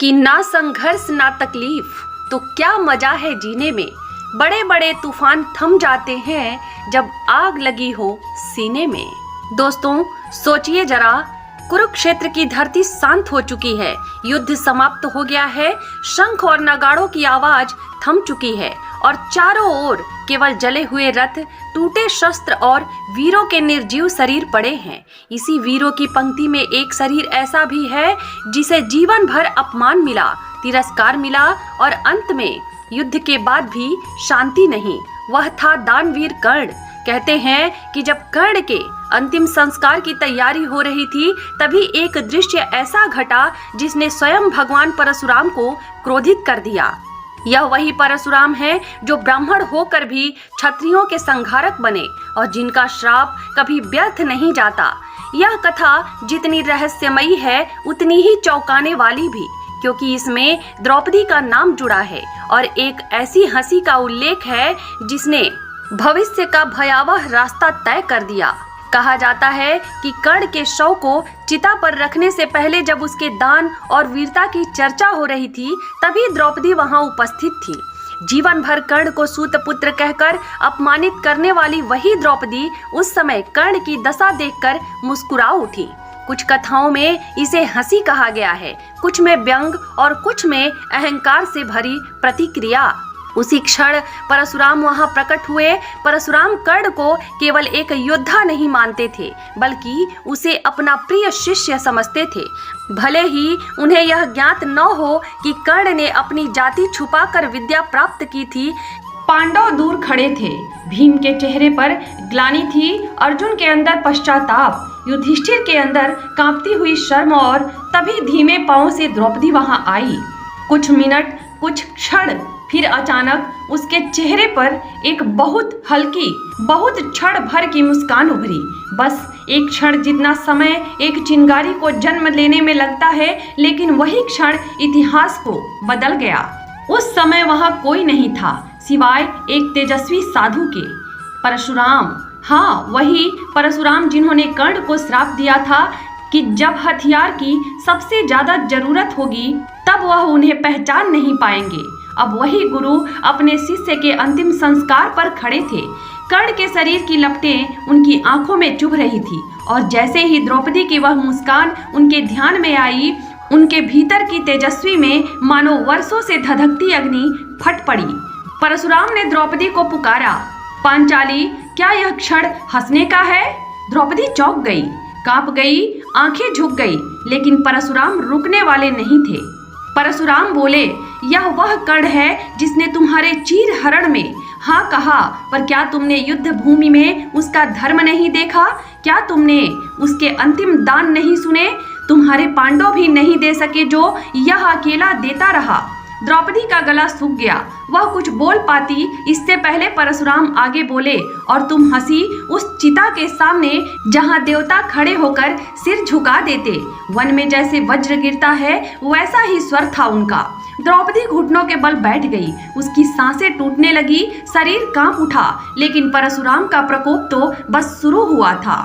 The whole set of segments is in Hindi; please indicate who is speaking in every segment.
Speaker 1: कि ना संघर्ष ना तकलीफ तो क्या मजा है जीने में। बड़े बड़े तूफान थम जाते हैं जब आग लगी हो सीने में। दोस्तों सोचिए जरा, कुरुक्षेत्र की धरती शांत हो चुकी है, युद्ध समाप्त हो गया है, शंख और नगाड़ों की आवाज थम चुकी है और चारों ओर केवल जले हुए रथ, टूटे शस्त्र और वीरों के निर्जीव शरीर पड़े हैं। इसी वीरों की पंक्ति में एक शरीर ऐसा भी है जिसे जीवन भर अपमान मिला, तिरस्कार मिला और अंत में युद्ध के बाद भी शांति नहीं। वह था दानवीर कर्ण। कहते हैं कि जब कर्ण के अंतिम संस्कार की तैयारी हो रही थी तभी एक दृश्य ऐसा घटा जिसने स्वयं भगवान परशुराम को क्रोधित कर दिया। यह वही परशुराम है जो ब्राह्मण होकर भी क्षत्रियों के संहारक बने और जिनका श्राप कभी व्यर्थ नहीं जाता। यह कथा जितनी रहस्यमयी है उतनी ही चौंकाने वाली भी, क्योंकि इसमें द्रौपदी का नाम जुड़ा है और एक ऐसी हंसी का उल्लेख है जिसने भविष्य का भयावह रास्ता तय कर दिया। कहा जाता है कि कर्ण के शव को चिता पर रखने से पहले जब उसके दान और वीरता की चर्चा हो रही थी तभी द्रौपदी वहां उपस्थित थी। जीवन भर कर्ण को सूतपुत्र कहकर अपमानित करने वाली वही द्रौपदी उस समय कर्ण की दशा देखकर मुस्कुरा उठी। कुछ कथाओं में इसे हंसी कहा गया है, कुछ में व्यंग और कुछ में अहंकार से भरी प्रतिक्रिया। उसी क्षण परशुराम वहां प्रकट हुए। परशुराम कर्ण को केवल एक योद्धा नहीं मानते थे बल्कि उसे अपना प्रिय शिष्य समझते थे। भले ही उन्हें यह ज्ञात न हो कि कर्ण ने अपनी जाति छुपाकर विद्या प्राप्त की थी। पांडव दूर खड़े थे, भीम के चेहरे पर ग्लानि थी, अर्जुन के अंदर पश्चाताप, युधिष्ठिर के अंदर कांपती हुई शर्म और तभी धीमे पांव से द्रौपदी वहां आई। कुछ मिनट, कुछ क्षण, फिर अचानक उसके चेहरे पर एक बहुत हल्की, बहुत क्षण भर की मुस्कान उभरी। बस एक क्षण जितना समय एक चिंगारी को जन्म लेने में लगता है, लेकिन वही क्षण इतिहास को बदल गया। उस समय वहां कोई नहीं था सिवाय एक तेजस्वी साधु के, परशुराम। हाँ, वही परशुराम जिन्होंने कर्ण को श्राप दिया था कि जब हथियार की सबसे ज्यादा जरूरत होगी तब वह उन्हें पहचान नहीं पाएंगे। अब वही गुरु अपने शिष्य के अंतिम संस्कार पर खड़े थे। कर्ण के शरीर की लपटें उनकी आंखों में चुभ रही थी और जैसे ही द्रौपदी की वह मुस्कान उनके ध्यान में आई, उनके भीतर की तेजस्वी में मानो वर्षों से धधकती अग्नि फट पड़ी। परशुराम ने द्रौपदी को पुकारा, पांचाली, क्या यह क्षण हंसने का है? द्रौपदी चौंक गई, कांप गई, आंखें झुक गई, लेकिन परशुराम रुकने वाले नहीं थे। परशुराम बोले, यह वह कर्ण है जिसने तुम्हारे चीर हरण में हाँ कहा, पर क्या तुमने युद्ध भूमि में उसका धर्म नहीं देखा? क्या तुमने उसके अंतिम दान नहीं सुने? तुम्हारे पांडव भी नहीं दे सके जो यह अकेला देता रहा। द्रौपदी का गला सूख गया, वह कुछ बोल पाती इससे पहले परशुराम आगे बोले, और तुम हंसी उस चिता के सामने जहां देवता खड़े होकर सिर झुका देते। वन में जैसे वज्र गिरता है वैसा ही स्वर था उनका। द्रौपदी घुटनों के बल बैठ गई, उसकी सांसें टूटने लगी, शरीर कांप उठा, लेकिन परशुराम का प्रकोप तो बस शुरू हुआ था।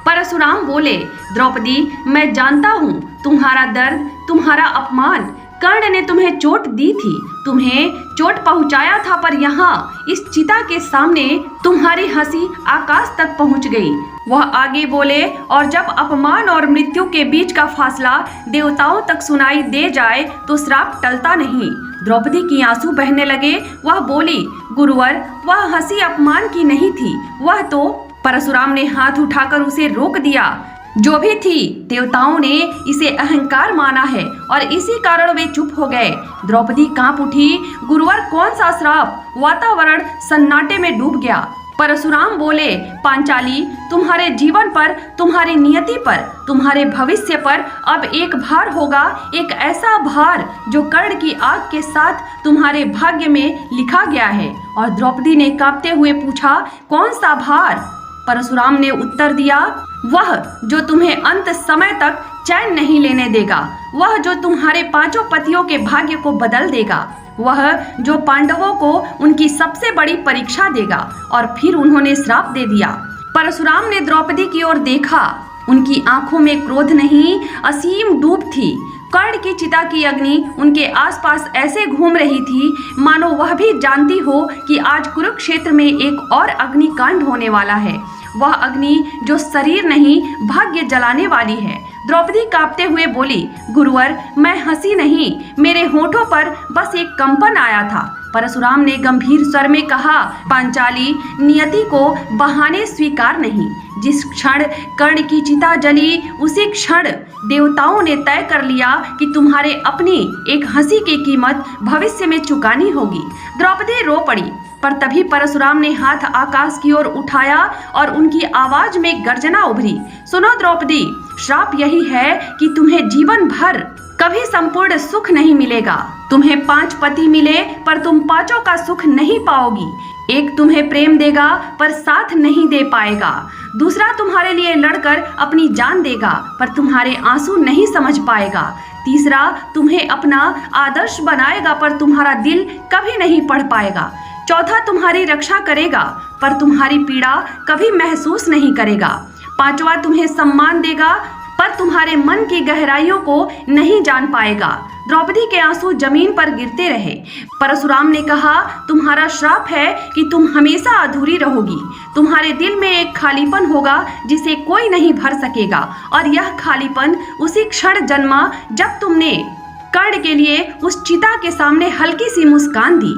Speaker 1: परशुराम बोले, द्रौपदी, मैं जानता हूँ तुम्हारा दर्द, तुम्हारा अपमान। कर्ण ने तुम्हें चोट दी थी, तुम्हें चोट पहुंचाया था, पर यहाँ इस चिता के सामने तुम्हारी हंसी आकाश तक पहुंच गई। वह आगे बोले, और जब अपमान और मृत्यु के बीच का फासला देवताओं तक सुनाई दे जाए तो श्राप टलता नहीं। द्रौपदी की आंसू बहने लगे। वह बोली, गुरुवर, वह हंसी अपमान की नहीं थी, वह तो। परशुराम ने हाथ उठाकर उसे रोक दिया। जो भी थी, देवताओं ने इसे अहंकार माना है और इसी कारण वे चुप हो गए। द्रौपदी कांप उठी, गुरुवर, कौन सा श्राप? वातावरण सन्नाटे में डूब गया। परशुराम बोले, पांचाली, तुम्हारे जीवन पर, तुम्हारी नियति पर, तुम्हारे भविष्य पर अब एक भार होगा, एक ऐसा भार जो कर्ण की आग के साथ तुम्हारे भाग्य में लिखा गया है। और द्रौपदी ने कांपते हुए पूछा, कौन सा भार? परशुराम ने उत्तर दिया, वह जो तुम्हें अंत समय तक चैन नहीं लेने देगा, वह जो तुम्हारे पांचों पतियों के भाग्य को बदल देगा, वह जो पांडवों को उनकी सबसे बड़ी परीक्षा देगा। और फिर उन्होंने श्राप दे दिया। परशुराम ने द्रौपदी की ओर देखा, उनकी आंखों में क्रोध नहीं, असीम डूब थी। कर्ण की चिता की अग्नि उनके आसपास ऐसे घूम रही थी मानो वह भी जानती हो कि आज कुरुक्षेत्र में एक और अग्निकांड होने वाला है। वह अग्नि जो शरीर नहीं भाग्य जलाने वाली है। द्रौपदी कांपते हुए बोली, गुरुवर, मैं हंसी नहीं, मेरे होठों पर बस एक कंपन आया था। परशुराम ने गंभीर स्वर में कहा, पांचाली, नियति को बहाने स्वीकार नहीं। जिस क्षण कर्ण की चिता जली उसी क्षण देवताओं ने तय कर लिया कि तुम्हारे अपनी एक हंसी की कीमत भविष्य में चुकानी होगी। द्रौपदी रो पड़ी, पर तभी परशुराम ने हाथ आकाश की ओर उठाया और उनकी आवाज में गर्जना उभरी, सुनो द्रौपदी, श्राप यही है कि तुम्हें जीवन भर कभी संपूर्ण सुख नहीं मिलेगा। तुम्हें 5 पति मिले पर तुम 5 का सुख नहीं पाओगी। एक तुम्हें प्रेम देगा पर साथ नहीं दे पाएगा। दूसरा तुम्हारे लिए लड़कर अपनी जान देगा पर तुम्हारे आंसू नहीं समझ पाएगा। तीसरा तुम्हें अपना आदर्श बनाएगा पर तुम्हारा दिल कभी नहीं पढ़ पाएगा। चौथा तुम्हारी रक्षा करेगा पर तुम्हारी पीड़ा कभी महसूस नहीं करेगा। पांचवा तुम्हें सम्मान देगा पर तुम्हारे मन की गहराइयों को नहीं जान पाएगा। द्रौपदी के आंसू जमीन पर गिरते रहे। परशुराम ने कहा, तुम्हारा श्राप है कि तुम हमेशा अधूरी रहोगी। तुम्हारे दिल में एक खालीपन होगा जिसे कोई नहीं भर सकेगा और यह खालीपन उसी क्षण जन्मा जब तुमने कर्ण के लिए उस चिता के सामने हल्की सी मुस्कान दी।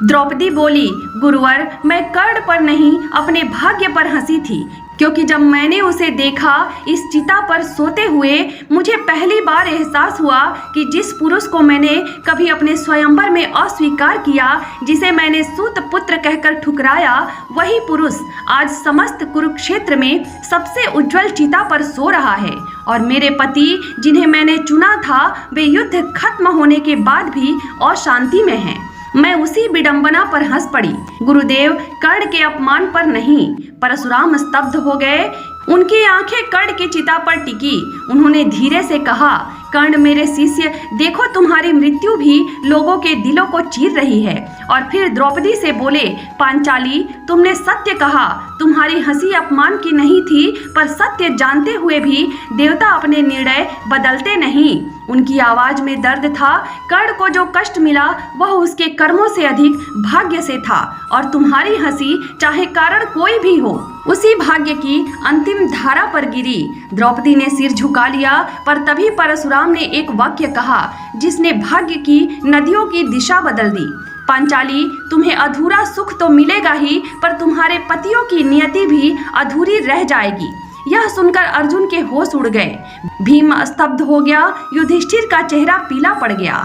Speaker 1: द्रौपदी बोली, गुरुवर, मैं कर्ण पर नहीं अपने भाग्य पर हंसी थी, क्योंकि जब मैंने उसे देखा इस चिता पर सोते हुए, मुझे पहली बार एहसास हुआ कि जिस पुरुष को मैंने कभी अपने स्वयंवर में अस्वीकार किया, जिसे मैंने सूत पुत्र कहकर ठुकराया, वही पुरुष आज समस्त कुरुक्षेत्र में सबसे उज्जवल चिता पर सो रहा है। और मेरे पति जिन्हें मैंने चुना था, वे युद्ध खत्म होने के बाद भी अशांति में हैं। मैं उसी विडंबना पर हंस पड़ी। गुरुदेव, कर्ण के अपमान पर नहीं। परशुराम स्तब्ध हो गए। उनकी आंखें कर्ण की चिता पर टिकी। उन्होंने धीरे से कहा, कर्ण मेरे शिष्य, देखो तुम्हारी मृत्यु भी लोगों के दिलों को चीर रही है। और फिर द्रौपदी से बोले, पांचाली, तुमने सत्य कहा। तुम्हारी हंसी अपमान की नहीं थी, पर सत्य जानते हुए भी देवता अपने निर्णय बदलते नहीं। उनकी आवाज में दर्द था। कर्ण को जो कष्ट मिला वह उसके कर्मों से अधिक भाग्य से था, और तुम्हारी हंसी चाहे कारण कोई भी हो, उसी भाग्य की अंतिम धारा पर गिरी। द्रौपदी ने सिर झुका लिया, पर तभी परशुराम ने एक वाक्य कहा जिसने भाग्य की नदियों की दिशा बदल दी। पांचाली, तुम्हें अधूरा सुख तो मिलेगा ही, पर तुम्हारे पतियों की नियति भी अधूरी रह जाएगी। यह सुनकर अर्जुन के होश उड़ गए। भीम स्तब्ध हो गया। युधिष्ठिर का चेहरा पीला पड़ गया।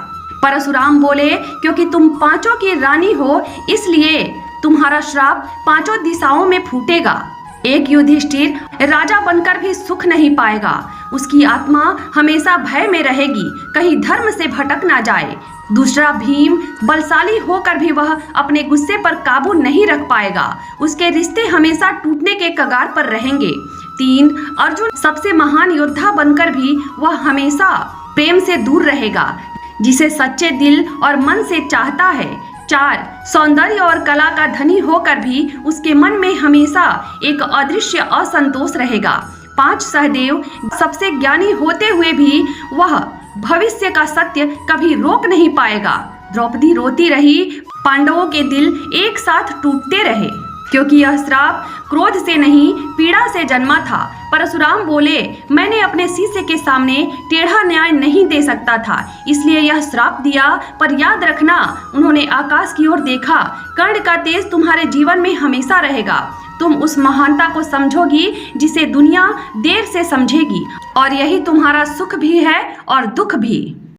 Speaker 1: परशुराम बोले, क्योंकि तुम 5 की रानी हो, इसलिए तुम्हारा श्राप 5 दिशाओं में फूटेगा। एक युधिष्ठिर राजा बनकर भी सुख नहीं पाएगा। उसकी आत्मा हमेशा भय में रहेगी, कहीं धर्म से भटक ना जाए। दूसरा भीम, बलशाली होकर भी वह अपने गुस्से पर काबू नहीं रख पाएगा। उसके रिश्ते हमेशा टूटने के कगार पर रहेंगे। 3 अर्जुन, सबसे महान योद्धा बनकर भी वह हमेशा प्रेम से दूर रहेगा, जिसे सच्चे दिल और मन से चाहता है। 4 सौंदर्य और कला का धनी होकर भी उसके मन में हमेशा एक अदृश्य असंतोष रहेगा। 5 सहदेव, सबसे ज्ञानी होते हुए भी वह भविष्य का सत्य कभी रोक नहीं पाएगा। द्रौपदी रोती रही। पांडवों के दिल एक साथ टूटते रहे, क्योंकि यह श्राप क्रोध से नहीं, पीड़ा से जन्मा था। परशुराम बोले, मैंने अपने शिष्य के सामने टेढ़ा न्याय नहीं दे सकता था, इसलिए यह श्राप दिया। पर याद रखना, उन्होंने आकाश की ओर देखा। कर्ण का तेज तुम्हारे जीवन में हमेशा रहेगा। तुम उस महानता को समझोगी जिसे दुनिया देर से समझेगी, और यही तुम्हारा सुख भी है और दुख भी।